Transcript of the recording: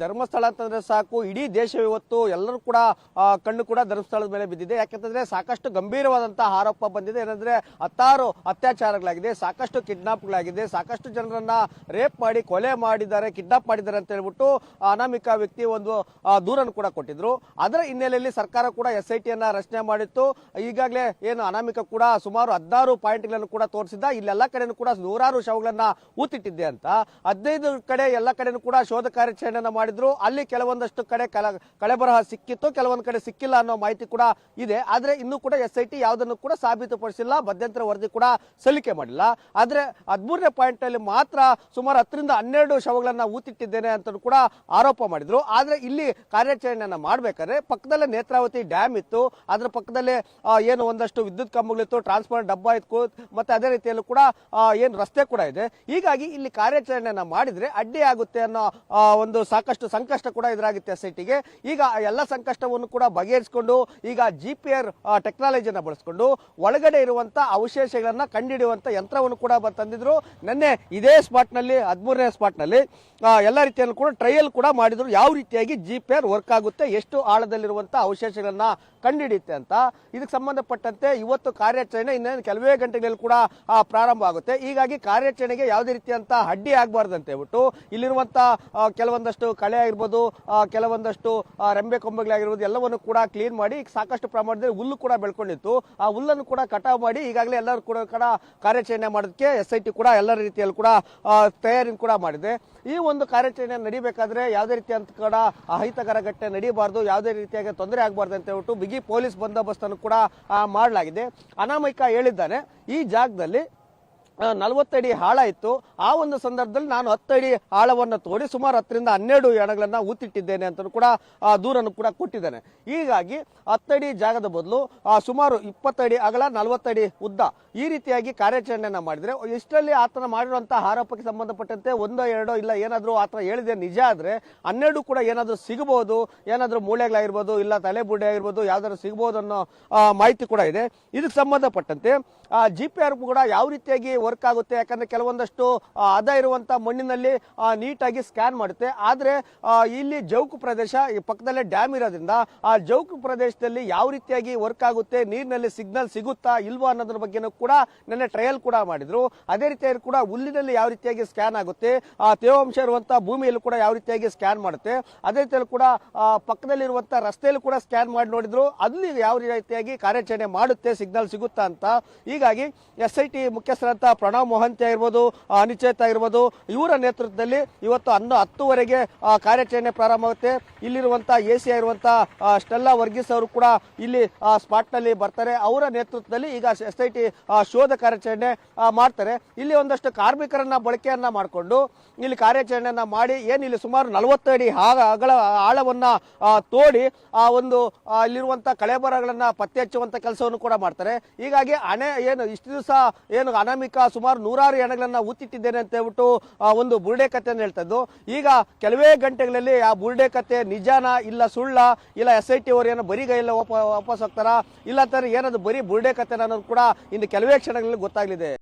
ಧರ್ಮಸ್ಥಳ ಅಂತಂದ್ರೆ ಸಾಕು, ಇಡೀ ದೇಶ ಇವತ್ತು ಎಲ್ಲರೂ ಕೂಡ ಕಣ್ಣು ಕೂಡ ಧರ್ಮಸ್ಥಳದ ಮೇಲೆ ಬಿದ್ದಿದೆ. ಯಾಕೆಂತಂದ್ರೆ ಸಾಕಷ್ಟು ಗಂಭೀರವಾದಂತಹ ಆರೋಪ ಬಂದಿದೆ. ಏನಂದ್ರೆ 16 ಅತ್ಯಾಚಾರಗಳಾಗಿದೆ, ಸಾಕಷ್ಟು ಕಿಡ್ನಾಪ್ಗಳಾಗಿದೆ, ಸಾಕಷ್ಟು ಜನರನ್ನ ರೇಪ್ ಮಾಡಿ ಕೊಲೆ ಮಾಡಿದ್ದಾರೆ, ಕಿಡ್ನಾಪ್ ಮಾಡಿದ್ದಾರೆ ಅಂತ ಹೇಳ್ಬಿಟ್ಟು ಅನಾಮಿಕ ವ್ಯಕ್ತಿ ಒಂದು ದೂರನ್ನು ಕೂಡ ಕೊಟ್ಟಿದ್ರು. ಅದರ ಹಿನ್ನೆಲೆಯಲ್ಲಿ ಸರ್ಕಾರ ಕೂಡ SIT ಯನ್ನ ರಚನೆ ಮಾಡಿತ್ತು. ಈಗಾಗಲೇ ಏನು ಅನಾಮಿಕ ಕೂಡ ಸುಮಾರು 16 ಪಾಯಿಂಟ್ಗಳನ್ನು ಕೂಡ ತೋರಿಸಿದ್ದ. ಇಲ್ಲೆಲ್ಲ ಕಡೆನೂ ಕೂಡ ನೂರಾರು ಶವಗಳನ್ನ ಊತಿಟ್ಟಿದ್ದೆ ಅಂತ 15 ಕಡೆ ಎಲ್ಲ ಕಡೆನೂ ಕೂಡ ಶೋಧ ಕಾರ್ಯಾಚರಣೆಯನ್ನ ಮಾಡಿದ್ರು. ಅಲ್ಲಿ ಕೆಲವೊಂದಷ್ಟು ಕಡೆ ಕಳೆಬರಹ ಸಿಕ್ಕಿತ್ತು, ಕೆಲವೊಂದು ಕಡೆ ಸಿಕ್ಕಿಲ್ಲ ಅನ್ನೋ ಮಾಹಿತಿ ಕೂಡ ಇದೆ. ಆದ್ರೆ ಇನ್ನೂ ಕೂಡ SIT ಯಾವುದನ್ನು ಕೂಡ ಸಾಬೀತುಪಡಿಸಿಲ್ಲ, ಮಧ್ಯಂತರ ವರದಿ ಕೂಡ ಸಲ್ಲಿಕೆ ಮಾಡಿಲ್ಲ. ಆದ್ರೆ 13ನೇ ಪಾಯಿಂಟ್ ಅಲ್ಲಿ ಮಾತ್ರ ಸುಮಾರು 10 ರಿಂದ 12 ಶವಗಳನ್ನ ಊತಿಟ್ಟಿದ್ದೇನೆ ಅಂತ ಕೂಡ ಆರೋಪ ಮಾಡಿದ್ರು. ಆದ್ರೆ ಇಲ್ಲಿ ಕಾರ್ಯಾಚರಣೆಯನ್ನ ಮಾಡಬೇಕಾದ್ರೆ ಪಕ್ಕದಲ್ಲೇ ನೇತ್ರಾವತಿ ಡ್ಯಾಮ್ ಇತ್ತು, ಅದರ ಪಕ್ಕದಲ್ಲೇ ಏನು ಒಂದಷ್ಟು ವಿದ್ಯುತ್ ಕಂಬಗಳಿತ್ತು, ಟ್ರಾನ್ಸ್ಫಾರ್ಮರ್ ಡಬ್ಬ ಇತ್ತು, ಮತ್ತೆ ಅದೇ ರೀತಿಯಲ್ಲೂ ಕೂಡ ಏನು ರಸ್ತೆ ಕೂಡ ಇದೆ. ಹೀಗಾಗಿ ಇಲ್ಲಿ ಕಾರ್ಯಾಚರಣೆಯನ್ನ ಮಾಡಿದ್ರೆ ಅಡ್ಡಿ ಆಗುತ್ತೆ ಅನ್ನೋ ಒಂದು ಸಾಕಷ್ಟು ಸಂಕಷ್ಟ ಕೂಡ ಎದುರಾಗುತ್ತೆ SITಗೆ. ಈಗ ಎಲ್ಲ ಸಂಕಷ್ಟವನ್ನು ಕೂಡ ಬಗೆಹರಿಸಿಕೊಂಡು ಈಗ GPR ಟೆಕ್ನಾಲಜಿಯನ್ನ ಬಳಸಿಕೊಂಡು ಒಳಗಡೆ ಇರುವಂತಹ ಅವಶೇಷಗಳನ್ನ ಕಂಡುಹಿಡಿಯುವಂತ ಯಂತ್ರವನ್ನು ಕೂಡ ತಂದಿದ್ರು. ನಿನ್ನೆ ಇದೇ ಸ್ಪಾಟ್ ನಲ್ಲಿ 13ನೇ ಸ್ಪಾಟ್ ನಲ್ಲಿ ಎಲ್ಲ ರೀತಿಯಲ್ಲೂ ಕೂಡ ಟ್ರಯಲ್ ಕೂಡ ಮಾಡಿದ್ರು. ಯಾವ ರೀತಿಯಾಗಿ GPR ವರ್ಕ್ ಆಗುತ್ತೆ, ಎಷ್ಟು ಆಳದಲ್ಲಿರುವಂತಹ ಅವಶೇಷಗಳನ್ನ ಕಂಡುಹಿಡಿಯುತ್ತೆ ಅಂತ. ಇದಕ್ಕೆ ಸಂಬಂಧಪಟ್ಟಂತೆ ಇವತ್ತು ಕಾರ್ಯಾಚರಣೆ ಇನ್ನೇನು ಕೆಲವೇ ಗಂಟೆಗಳಲ್ಲಿ ಕೂಡ ಪ್ರಾರಂಭ ಆಗುತ್ತೆ. ಹೀಗಾಗಿ ಕಾರ್ಯಾಚರಣೆಗೆ ಯಾವುದೇ ರೀತಿಯಂತ ಅಡ್ಡಿ ಆಗಬಾರ್ದು ಅಂತ ಹೇಳ್ಬಿಟ್ಟು ಇಲ್ಲಿರುವಂತಹ ಕೆಲವೊಂದಷ್ಟು ಕಳೆ ಆಗಿರ್ಬೋದು, ಕೆಲವೊಂದಷ್ಟು ರೆಂಬೆ ಕೊಂಬೆಗಳಾಗಿರ್ಬೋದು ಎಲ್ಲವನ್ನು ಕೂಡ ಕ್ಲೀನ್ ಮಾಡಿ ಸಾಕಷ್ಟು ಪ್ರಮಾಣದಲ್ಲಿ ಹುಲ್ಲು ಕೂಡ ಬೆಳ್ಕೊಂಡಿತ್ತು. ಆ ಹುಲ್ಲನ್ನು ಕೂಡ ಕಟಾವು ಮಾಡಿ ಈಗಾಗಲೇ ಎಲ್ಲರೂ ಕೂಡ ಕಾರ್ಯಾಚರಣೆ ಮಾಡೋದಕ್ಕೆ SIT ಕೂಡ ಎಲ್ಲ ರೀತಿಯಲ್ಲಿ ಕೂಡ ತಯಾರಿ ಕೂಡ ಮಾಡಿದೆ. ಈ ಒಂದು ಕಾರ್ಯಾಚರಣೆ ನಡಿಬೇಕಾದ್ರೆ ಯಾವುದೇ ರೀತಿಯಂತ ಕೂಡ ಅಹಿತಕರ ಘಟನೆ ನಡೀಬಾರ್ದು, ಯಾವುದೇ ರೀತಿಯಾಗಿ ತೊಂದರೆ ಆಗಬಾರ್ದು ಅಂತ ಹೇಳ್ಬಿಟ್ಟು ಬಿಗಿ ಪೊಲೀಸ್ ಬಂದೋಬಸ್ತ್ ಅನ್ನು ಕೂಡ ಮಾಡಲಾಗಿದೆ. ಅನಾಮಿಕ ಹೇಳಿದ್ದಾನೆ, ಈ ಜಾಗದಲ್ಲಿ 40 ಅಡಿ ಆಳ ಇತ್ತು. ಆ ಒಂದು ಸಂದರ್ಭದಲ್ಲಿ ನಾನು 10 ಅಡಿ ಆಳವನ್ನು ತೋಡಿ ಸುಮಾರು 10 ರಿಂದ 12 ಹೆಣಗಳನ್ನ ಊತಿಟ್ಟಿದ್ದೇನೆ ಅಂತ ಕೂಡ ದೂರನ್ನು ಕೂಡ ಕೊಟ್ಟಿದ್ದೇನೆ. ಹೀಗಾಗಿ 10 ಅಡಿ ಜಾಗದ ಬದಲು ಸುಮಾರು 20 ಅಡಿ ಅಗಲ 40 ಅಡಿ ಉದ್ದ ಈ ರೀತಿಯಾಗಿ ಕಾರ್ಯಾಚರಣೆಯನ್ನ ಮಾಡಿದ್ರೆ ಇಷ್ಟರಲ್ಲಿ ಆತನ ಮಾಡಿರುವಂತಹ ಆರೋಪಕ್ಕೆ ಸಂಬಂಧಪಟ್ಟಂತೆ 1, 2 ಇಲ್ಲ ಏನಾದ್ರೂ ಆತನ ಹೇಳಿದೆ ನಿಜ ಆದ್ರೆ 12 ಕೂಡ ಏನಾದ್ರೂ ಸಿಗಬಹುದು, ಏನಾದ್ರೂ ಮೂಳೆಗಳಾಗಿರ್ಬೋದು, ಇಲ್ಲ ತಲೆ ಬುಡ್ಡೆ ಆಗಿರ್ಬೋದು, ಯಾವ್ದಾದ್ರು ಸಿಗಬಹುದು ಅನ್ನೋ ಮಾಹಿತಿ ಕೂಡ ಇದೆ. ಇದಕ್ಕೆ ಸಂಬಂಧಪಟ್ಟಂತೆ GPR ಕೂಡ ಯಾವ ರೀತಿಯಾಗಿ ವರ್ಕ್ ಆಗುತ್ತೆ, ಯಾಕಂದ್ರೆ ಕೆಲವೊಂದಷ್ಟು ಅದ ಇರುವಂತಹ ಮಣ್ಣಿನಲ್ಲಿ ನೀಟಾಗಿ ಸ್ಕ್ಯಾನ್ ಮಾಡುತ್ತೆ. ಆದ್ರೆ ಇಲ್ಲಿ ಜೌಕು ಪ್ರದೇಶ ಪಕ್ಕದಲ್ಲೇ ಡ್ಯಾಮ್ ಇರೋದ್ರಿಂದ ಆ ಜೌಕು ಪ್ರದೇಶದಲ್ಲಿ ಯಾವ ರೀತಿಯಾಗಿ ವರ್ಕ್ ಆಗುತ್ತೆ, ನೀರಿನಲ್ಲಿ ಸಿಗ್ನಲ್ ಸಿಗುತ್ತಾ ಇಲ್ವಾ ಅನ್ನೋದ್ರ ಬಗ್ಗೆನೂ ಕೂಡ ನೆನ್ನೆ ಟ್ರಯಲ್ ಕೂಡ ಮಾಡಿದ್ರು. ಅದೇ ರೀತಿಯಾಗಿ ಕೂಡ ಹುಲ್ಲಿನಲ್ಲಿ ಯಾವ ರೀತಿಯಾಗಿ ಸ್ಕ್ಯಾನ್ ಆಗುತ್ತೆ, ತೇವಾಂಶ ಇರುವಂತಹ ಭೂಮಿಯಲ್ಲೂ ಕೂಡ ಯಾವ ರೀತಿಯಾಗಿ ಸ್ಕ್ಯಾನ್ ಮಾಡುತ್ತೆ, ಅದೇ ರೀತಿಯಲ್ಲಿ ಕೂಡ ಪಕ್ಕದಲ್ಲಿರುವಂತಹ ರಸ್ತೆಯಲ್ಲೂ ಕೂಡ ಸ್ಕ್ಯಾನ್ ಮಾಡಿ ನೋಡಿದ್ರು, ಅಲ್ಲಿ ಯಾವ ರೀತಿಯಾಗಿ ಕಾರ್ಯಾಚರಣೆ ಮಾಡುತ್ತೆ, ಸಿಗ್ನಲ್ ಸಿಗುತ್ತಾ ಅಂತ. ಹೀಗಾಗಿ SIT ಮುಖ್ಯಸ್ಥರಂತ ಪ್ರಣವ್ ಮೊಹಂತಿ ಆಗಿರ್ಬೋದು, ಅನಿಚೇತ್ ಆಗಿರ್ಬೋದು, ಇವರ ನೇತೃತ್ವದಲ್ಲಿ ಇವತ್ತು 10:00ವರೆಗೆ ಕಾರ್ಯಾಚರಣೆ ಪ್ರಾರಂಭ ಆಗುತ್ತೆ. ಇಲ್ಲಿರುವಂತಹ AC ಆಗಿರುವಂತಹ ಸ್ಟೆಲ್ಲಾ ವರ್ಗೀಸ್ ಅವರು ಕೂಡ ಇಲ್ಲಿ ಸ್ಪಾಟ್ ನಲ್ಲಿ ಬರ್ತಾರೆ. ಅವರ ನೇತೃತ್ವದಲ್ಲಿ ಈಗ SIT ಶೋಧ ಕಾರ್ಯಾಚರಣೆ ಮಾಡ್ತಾರೆ. ಇಲ್ಲಿ ಒಂದಷ್ಟು ಕಾರ್ಮಿಕರನ್ನ ಬಳಕೆಯನ್ನ ಮಾಡಿಕೊಂಡು ಇಲ್ಲಿ ಕಾರ್ಯಾಚರಣೆಯನ್ನ ಮಾಡಿ ಏನಿಲ್ಲಿ ಸುಮಾರು 40 ಅಡಿ ಅಗಲ ಆಳವನ್ನ ತೋಡಿ ಆ ಒಂದು ಇಲ್ಲಿರುವಂತಹ ಕಳೆಬರಗಳನ್ನ ಪತ್ತೆ ಹಚ್ಚುವಂತ ಕೆಲಸವನ್ನು ಕೂಡ ಮಾಡ್ತಾರೆ. ಹೀಗಾಗಿ ಏನು ಇಷ್ಟು ದಿವಸ ಏನು ಅನಾಮಿಕ ಸುಮಾರು 100 ಹೆಣಗಳನ್ನ ಊತಿಟ್ಟಿದ್ದೇನೆ ಅಂತ ಹೇಳ್ಬಿಟ್ಟು ಒಂದು ಬುರುಡೆ ಕಥೆಯನ್ನು ಹೇಳ್ತಾ ಇದ್ದು, ಈಗ ಕೆಲವೇ ಗಂಟೆಗಳಲ್ಲಿ ಆ ಬುರುಡೆ ಕಥೆ ನಿಜಾನ ಇಲ್ಲ ಸುಳ್ಳ, ಇಲ್ಲ SIT ಅವರು ಏನೋ ಬರಿಗೈಲ್ಲ ವಾಪಸ್ ಹೋಗ್ತಾರ, ಇಲ್ಲ ಅಂತಾರೆ ಏನಾದ್ರು ಬರೀ ಬುರುಡೆ ಕಥೆ ಅನ್ನೋದು ಕೂಡ ಇನ್ನು ಕೆಲವೇ ಕ್ಷಣಗಳಲ್ಲಿ ಗೊತ್ತಾಗಲಿದೆ.